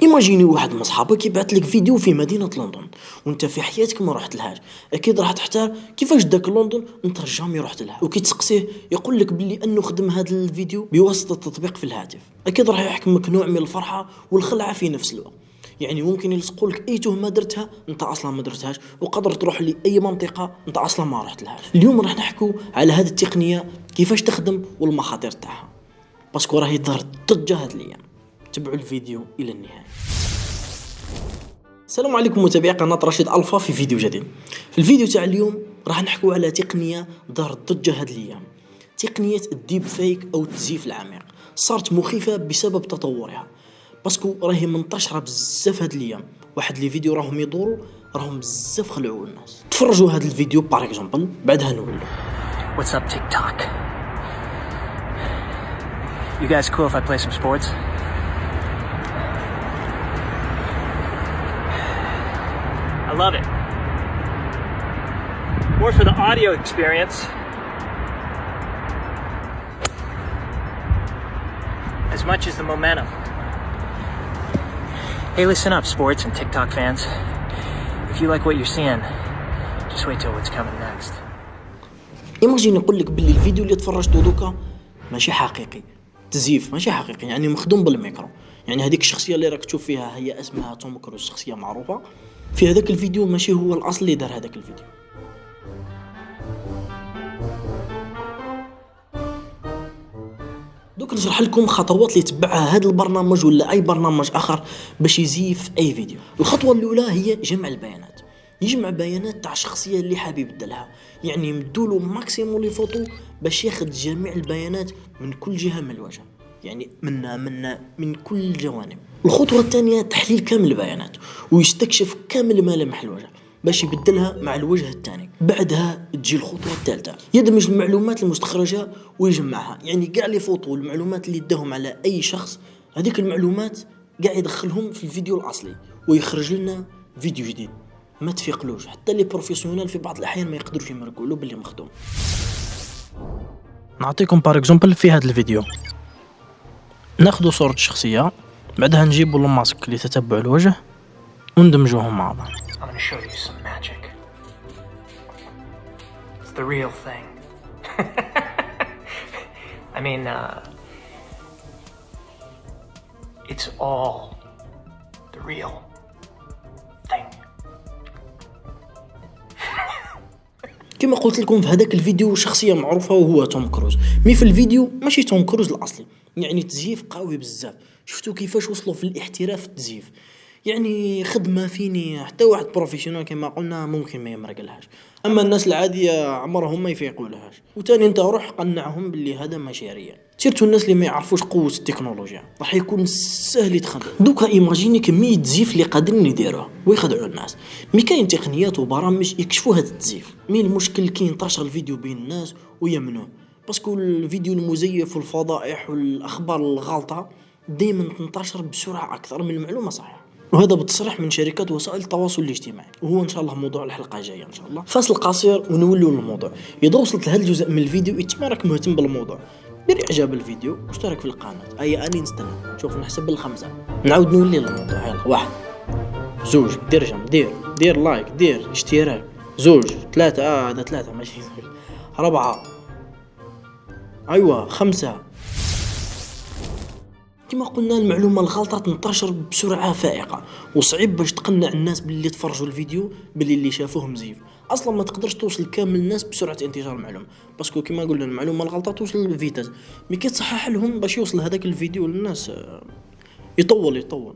ايماجيني واحد من صحابك يبعث لك فيديو في مدينة لندن وانت في حياتك ما رحت لهاش، اكيد راح تحتار كيفاش داك لندن انت جامي رحت لها، وكي تسقسيه يقول لك بلي انه خدم هذا الفيديو بواسطة تطبيق في الهاتف، اكيد راح يحكمك نوع من الفرحة والخلعة في نفس الوقت. يعني ممكن يلصقوا لك اي تهمه درتها انت اصلا ما درتهاش، وقدر تروح لاي منطقه انت اصلا ما رحت لهاش. اليوم راح نحكوا على هذه التقنيه كيفاش تخدم والمخاطر تاعها، باسكو راهي ظهرت ضجه هاد الايام. تبعوا الفيديو الى النهايه. السلام عليكم متابعي قناه رشيد الفا في فيديو جديد. في الفيديو تاع اليوم راح نحكوا على تقنيه ظهرت ضجه هاد الايام، تقنيه الديب فيك او التزييف العميق. صارت مخيفه بسبب تطورها، باسكو راهي منتشره بزاف هاد الايام. واحد لي فيديو راهم يدوروا راهم بزاف خلعوا الناس. تفرجوا هاد الفيديو بار اكزومبل بعدها نولوا. What's up TikTok? You guys cool if I play some sports? I love it. More for the audio experience as much as the momentum. Hey, listen up, sports and TikTok fans. If you like what you're seeing, just wait till what's coming next. ايماجين نقول لك باللي الفيديو اللي تفرجتو دوكا ماشي حقيقي، تزييف ماشي حقيقي، يعني مخدوم بالميكرو. يعني هذيك الشخصيه اللي راك تشوف فيها هي اسمها توم كروز، شخصيه معروفه في هذاك الفيديو، ماشي هو الاصل اللي دار هذاك الفيديو. دوك نشرح لكم خطوات اللي يتبعها هذا البرنامج ولا اي برنامج اخر باش يزيف اي فيديو. الخطوه الاولى هي جمع البيانات. يجمع بيانات تاع الشخصيه اللي حاب يبدلها، يعني يمدولو ماكسيموم لي فوتو باش ياخذ جميع البيانات من كل جهه من الوجه، يعني من كل الجوانب. الخطوه الثانيه تحليل كامل البيانات ويستكشف كامل ملامح الوجه باش يبدلها مع الوجه الثاني. بعدها تجي الخطوه الثالثه، يدمج المعلومات المستخرجه ويجمعها، يعني كاع لي فوتو والمعلومات اللي اداهم على اي شخص هذيك المعلومات قاعد يدخلهم في الفيديو الاصلي ويخرج لنا فيديو جديد. ما تفيقلوش، حتى لي بروفيسيونيل في بعض الاحيان ما يقدروش يمرقوا له باللي مخدوم. نعطيكم بار اكزومبل في هذا الفيديو، ناخذ صورة الشخصية، بعدها نجيبوا الماسك لتتبع الوجه وندمجوهم مع بعض. I'm gonna show you some magic. It's the real thing. I mean, it's all the real thing. كما قلت لكم في هذاك الفيديو شخصية معروفة وهو توم كروز، مي في الفيديو ماشي توم كروز الأصلي، يعني تزييف قوي بزاف. شفتوا كيفاش وصلوا في الاحتراف في التزييف، يعني خدمة فيني حتى واحد بروفيسيونال كما قلنا ممكن ما يمرقلهاش، اما الناس العادية عمرهم ما يفيقوا لهاش. وتاني انت روح قنعهم باللي هذا ماشي ريال، سيرتو الناس اللي ما يعرفوش قوة التكنولوجيا راح يكون سهل يتخدم. دوكا ايماجيني كمية تزييف اللي قادرين يديروه ويخدعوا الناس. مي كاين تقنيات وبرامج يكشفوا هذا التزييف، مي المشكل كي ينتشر الفيديو بين الناس ويمنوه، باسكو الفيديو المزيف والفضائح والاخبار الغلطة دائما تنتشر بسرعة اكثر من المعلومة صحيحة، وهذا بتصريح من شركات وسائل التواصل الاجتماعي، وهو ان شاء الله موضوع الحلقه الجايه ان شاء الله. فاصل قصير ونولوا للموضوع. اذا وصلت لهذا الجزء من الفيديو اتمارك مهتم بالموضوع، دير اعجاب الفيديو واشترك في القناه. اي اني نستنى، شوف نحسب بالخمسه نعاود نولي للموضوع. يلا، 1 2 دير جنب، دير لايك، دير اشتراك، 2 3 هذا 3 ماشي 4 ايوه 5. كما قلنا المعلومة الغلطة تنتشر بسرعة فائقة، وصعيب باش تقنع الناس باللي تفرجوا الفيديو باللي اللي شافوه مزيف. اصلا ما تقدرش توصل كامل الناس بسرعة انتشار المعلومة، باسكو كما قلنا المعلومة الغلطة توصل للفيتاس، مي كي تصحح لهم باش يوصل هذاك الفيديو للناس يطول.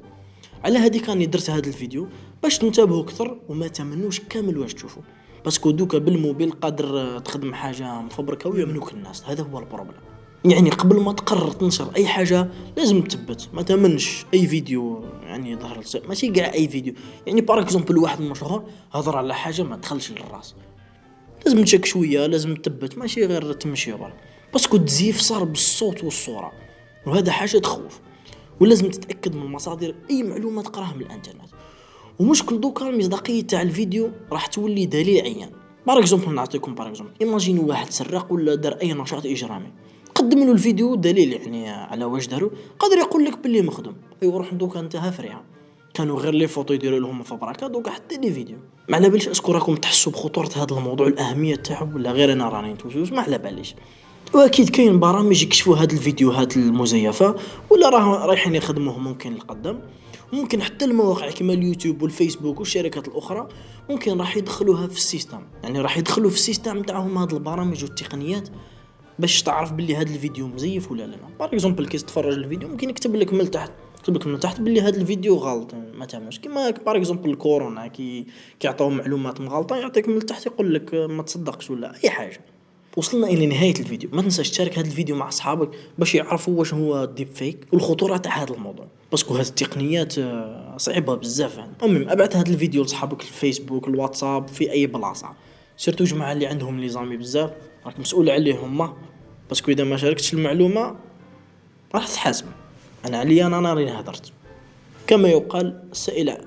على هذه كاني درت هذا الفيديو باش تنتبهوا اكثر وما تمنوش كامل واش تشوفوا، باسكو دوكا بالموبيل قادر تخدم حاجة مفبركة ويمنوك الناس. هذا هو البروبليم. يعني قبل ما تقرر تنشر اي حاجه لازم تثبت، ما تامنش اي فيديو يعني ظهر ماشي كاع اي فيديو. يعني بار اكزومبل واحد مشهور هضر على حاجه ما تدخلش للراس، لازم تشك شويه، لازم تثبت، ماشي غير تمشي برا، باسكو التزييف صار بالصوت والصوره، وهذا حاجه تخوف. ولازم تتاكد من مصادر اي معلومه تقراها من الانترنت. ومشكل دوكا المصداقيه تاع الفيديو راح تولي دليل عيان. بار اكزومبل نعطيكم بار اكزومبل، ايماجينو واحد سرق ولا دار اي نشاط اجرامي، قدم له الفيديو دليل يعني على واش داروا، قادر يقول لك باللي مخدوم. ايوا روح دوكا انت هافريها، كانوا غير لي فوتو يديروا لهم فبراكه، دوكا حتى لي فيديو. ما على باليش اسكو راكم تحسوا بخطوره هذا الموضوع، الاهميه تاعو، ولا غير انا راني نتوسوس، ما على باليش. واكيد كاين برامج يكشفوا هاد الفيديوهات المزيفه، ولا راه رايحين يخدموه ممكن القدام. ممكن حتى المواقع كما اليوتيوب والفيسبوك والشركات الاخرى ممكن راح يدخلوها في السيستم، يعني راح يدخلوا في السيستم تاعهم هاد البرامج والتقنيات باش تعرف باللي هاد الفيديو مزيف ولا لا. باغ اكزومبل كي تتفرج الفيديو ممكن يكتب لك من تحت، يكتب لك من تحت باللي هاد الفيديو غلط ما تعملش. كيما باغ اكزومبل الكورونا كي يعطيو معلومات مغلطه، يعطيك من تحت يقول لك ما تصدقش ولا اي حاجه. وصلنا الى نهايه الفيديو، ما تنساش تشارك هذا الفيديو مع اصحابك باش يعرفوا واش هو ديب فيك والخطوره تاع هذا الموضوع، باسكو هذه التقنيات صعيبه بزاف يعني. المهم ابعث هذا الفيديو لصحابك الفيسبوك الواتساب في اي بلاصه، سيرتو جماعه اللي عندهم لي زامي بزاف راك مسؤول عليهم، ما باسكو اذا ما شاركتش المعلومه راح تحاسب. انا عليا انا راني هدرت، كما يقال السائل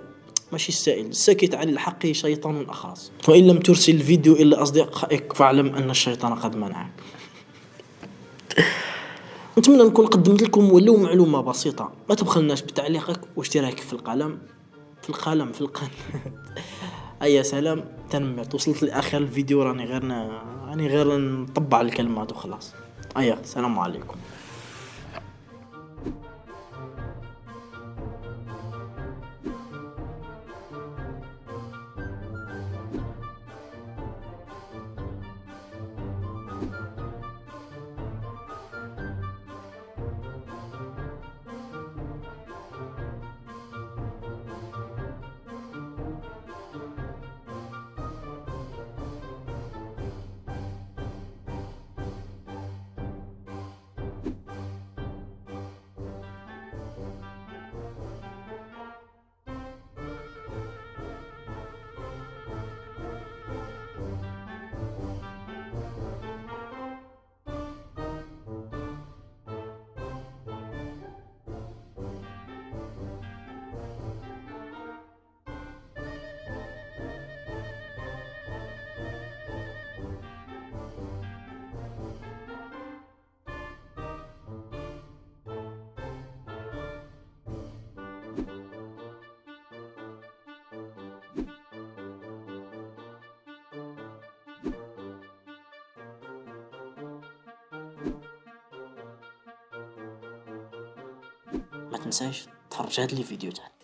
ماشي السائل، الساكت عن الحق شيطان أخرس، وإن لم ترسل الفيديو إلى أصدقائك فاعلم أن الشيطان قد منعك. نتمنى نكون قدمت لكم ولو معلومة بسيطة، ما تبخلناش بتعليقك واشتراكك في القناة. أي سلام، تنمت وصلت لآخر الفيديو، راني غير نطبع الكلمات وخلاص. سلام عليكم. ما تنساش تفرج هاد الفيديو تاعنا.